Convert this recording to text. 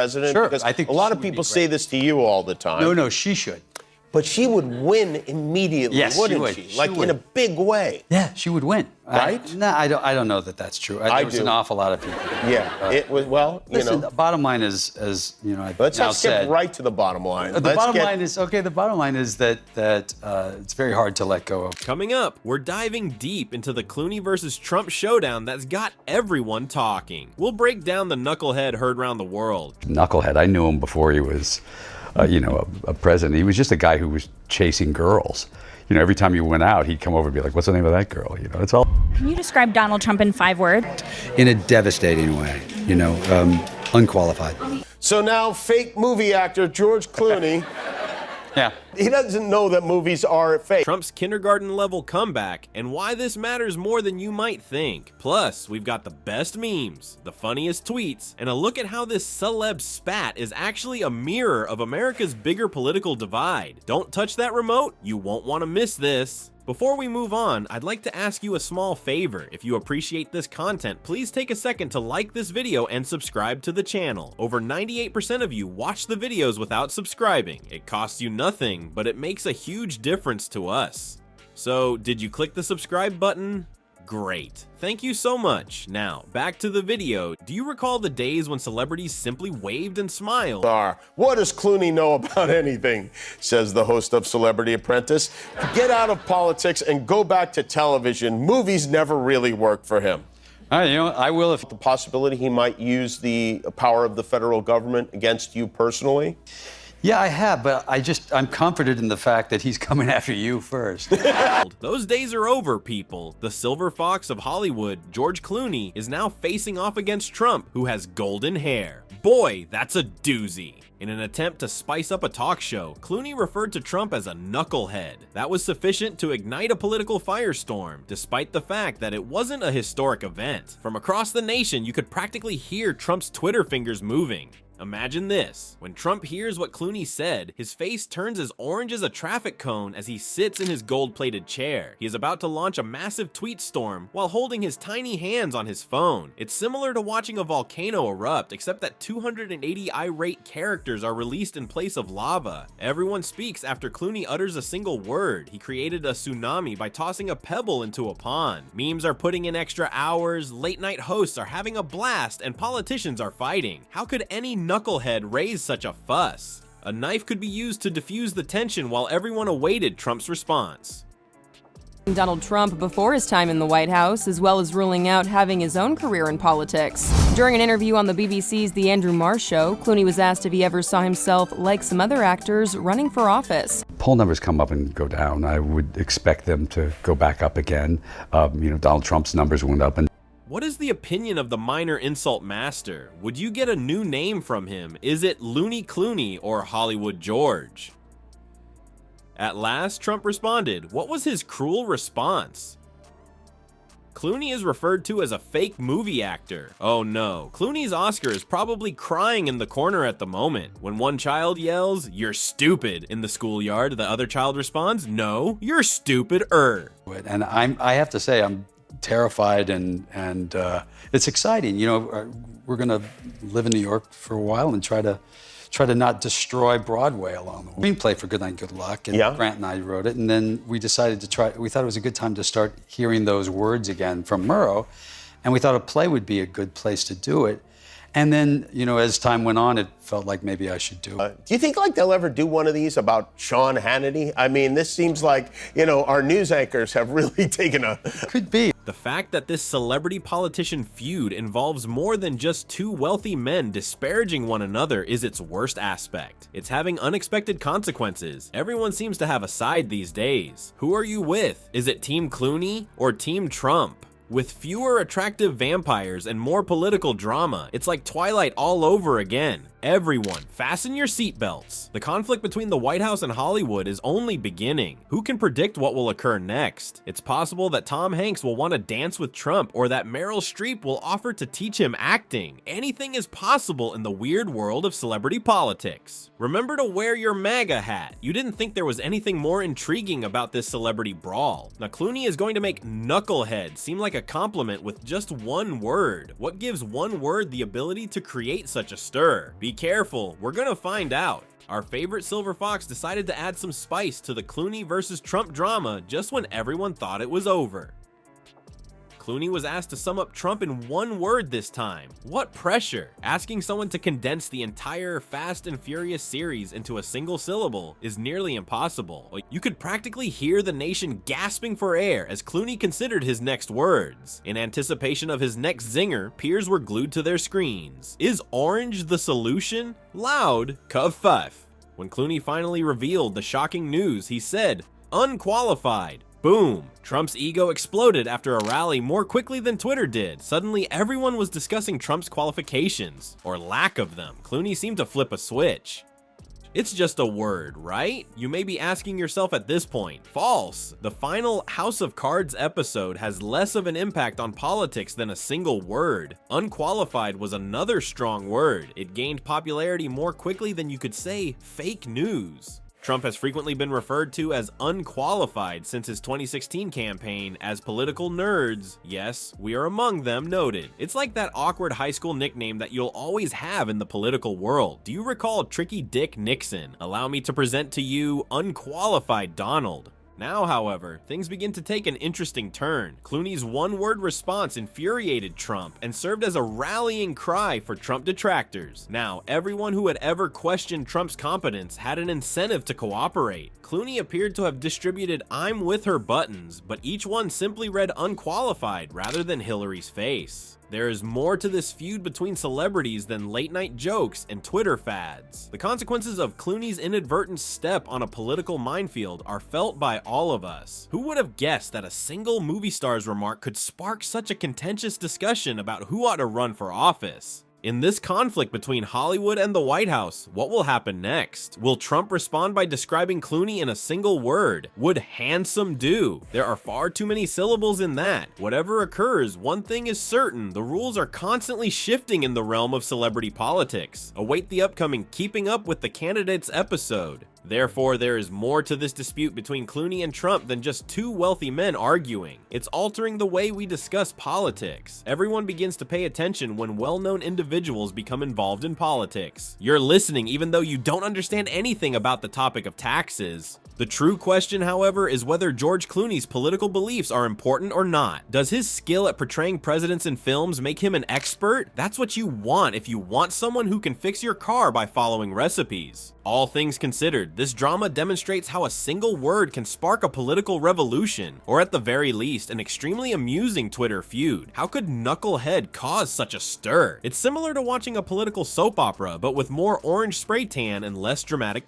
president? Sure, Because I think a lot she of would be people say great. this to you all the time. No, she should. But she would win immediately, Yes, she wouldn't would. she? She Like would. in a big way. Yeah, she would win. Right? No, I don't know that that's true. I There was do. an awful lot of people. Yeah, it was, well, you Listen, know. the bottom line is, as you know, I've Let's now not skip said, right to the bottom line. The Let's bottom get- line is, okay, the bottom line is that it's very hard to let go of. Coming up, we're diving deep into the Clooney versus Trump showdown that's got everyone talking. We'll break down the knucklehead heard around the world. Knucklehead, I knew him before he was, a president. He was just a guy who was chasing girls. You know, every time you went out, he'd come over and be like, what's the name of that girl? You know, it's all... Can you describe Donald Trump in 5 words? In a devastating way, unqualified. So now, fake movie actor George Clooney, Yeah. he doesn't know that movies are fake. Trump's kindergarten level comeback, and why this matters more than you might think. Plus, we've got the best memes, the funniest tweets, and a look at how this celeb spat is actually a mirror of America's bigger political divide. Don't touch that remote, you won't want to miss this. Before we move on, I'd like to ask you a small favor. If you appreciate this content, please take a second to like this video and subscribe to the channel. Over 98% of you watch the videos without subscribing. It costs you nothing, but it makes a huge difference to us. So, did you click the subscribe button? Great. Thank you so much. Now, back to the video. Do you recall the days when celebrities simply waved and smiled? What does Clooney know about anything? Says the host of Celebrity Apprentice. Get out of politics and go back to television. Movies never really work for him. I will if... The possibility he might use the power of the federal government against you personally? Yeah, I have, but I'm comforted in the fact that he's coming after you first. Those days are over, people. The silver fox of Hollywood, George Clooney, is now facing off against Trump, who has golden hair. Boy, that's a doozy. In an attempt to spice up a talk show, Clooney referred to Trump as a knucklehead. That was sufficient to ignite a political firestorm, despite the fact that it wasn't a historic event. From across the nation, you could practically hear Trump's Twitter fingers moving. Imagine this. When Trump hears what Clooney said, his face turns as orange as a traffic cone as he sits in his gold-plated chair. He is about to launch a massive tweet storm while holding his tiny hands on his phone. It's similar to watching a volcano erupt, except that 280 irate characters are released in place of lava. Everyone speaks after Clooney utters a single word. He created a tsunami by tossing a pebble into a pond. Memes are putting in extra hours, late-night hosts are having a blast, and politicians are fighting. How could any knucklehead raise such a fuss? A knife could be used to diffuse the tension while everyone awaited Trump's response. Donald Trump before his time in the White House, as well as ruling out having his own career in politics. During an interview on the BBC's The Andrew Marr Show, Clooney was asked if he ever saw himself, like some other actors, running for office. Poll numbers come up and go down. I would expect them to go back up again. Donald Trump's numbers went up and What is the opinion of the minor insult master? Would you get a new name from him? Is it Looney Clooney or Hollywood George? At last, Trump responded. What was his cruel response? Clooney is referred to as a fake movie actor. Oh no, Clooney's Oscar is probably crying in the corner at the moment. When one child yells, "You're stupid," in the schoolyard, the other child responds, "No, you're stupider." And I have to say, I'm terrified and it's exciting. We're going to live in New York for a while and try to not destroy Broadway along the way. We played for Good Night, Good Luck, and Grant and I wrote it, and then we decided we thought it was a good time to start hearing those words again from Murrow, and we thought a play would be a good place to do it. And then, as time went on, it felt like maybe I should do it. Do you think they'll ever do one of these about Sean Hannity? I mean, this seems like, our news anchors have really taken a... Could be. The fact that this celebrity-politician feud involves more than just two wealthy men disparaging one another is its worst aspect. It's having unexpected consequences. Everyone seems to have a side these days. Who are you with? Is it Team Clooney or Team Trump? With fewer attractive vampires and more political drama, it's like Twilight all over again. Everyone, fasten your seatbelts. The conflict between the White House and Hollywood is only beginning. Who can predict what will occur next? It's possible that Tom Hanks will want to dance with Trump, or that Meryl Streep will offer to teach him acting. Anything is possible in the weird world of celebrity politics. Remember to wear your MAGA hat. You didn't think there was anything more intriguing about this celebrity brawl. Now, Clooney is going to make knucklehead seem like a compliment with just one word. What gives one word the ability to create such a stir? Be careful, we're gonna find out. Our favorite silver fox decided to add some spice to the Clooney versus Trump drama just when everyone thought it was over. Clooney was asked to sum up Trump in one word this time. What pressure! Asking someone to condense the entire Fast and Furious series into a single syllable is nearly impossible. You could practically hear the nation gasping for air as Clooney considered his next words. In anticipation of his next zinger, peers were glued to their screens. Is orange the solution? Loud, Cuff. When Clooney finally revealed the shocking news, he said, unqualified. Boom! Trump's ego exploded after a rally more quickly than Twitter did. Suddenly, everyone was discussing Trump's qualifications, or lack of them. Clooney seemed to flip a switch. It's just a word, right? You may be asking yourself at this point. False! The final House of Cards episode has less of an impact on politics than a single word. Unqualified was another strong word. It gained popularity more quickly than you could say fake news. Trump has frequently been referred to as unqualified since his 2016 campaign, as political nerds, yes, we are among them, noted. It's like that awkward high school nickname that you'll always have in the political world. Do you recall Tricky Dick Nixon? Allow me to present to you unqualified Donald. Now, however, things begin to take an interesting turn. Clooney's one-word response infuriated Trump and served as a rallying cry for Trump detractors. Now, everyone who had ever questioned Trump's competence had an incentive to cooperate. Clooney appeared to have distributed "I'm with her" buttons, but each one simply read unqualified rather than Hillary's face. There is more to this feud between celebrities than late-night jokes and Twitter fads. The consequences of Clooney's inadvertent step on a political minefield are felt by all of us. Who would have guessed that a single movie star's remark could spark such a contentious discussion about who ought to run for office? In this conflict between Hollywood and the White House, what will happen next? Will Trump respond by describing Clooney in a single word? Would handsome do? There are far too many syllables in that. Whatever occurs, one thing is certain: the rules are constantly shifting in the realm of celebrity politics. Await the upcoming Keeping Up with the Candidates episode. Therefore, there is more to this dispute between Clooney and Trump than just two wealthy men arguing. It's altering the way we discuss politics. Everyone begins to pay attention when well-known individuals become involved in politics. You're listening even though you don't understand anything about the topic of taxes. The true question, however, is whether George Clooney's political beliefs are important or not. Does his skill at portraying presidents in films make him an expert? That's what you want if you want someone who can fix your car by following recipes. All things considered, this drama demonstrates how a single word can spark a political revolution, or at the very least, an extremely amusing Twitter feud. How could Knucklehead cause such a stir? It's similar to watching a political soap opera, but with more orange spray tan and less dramatic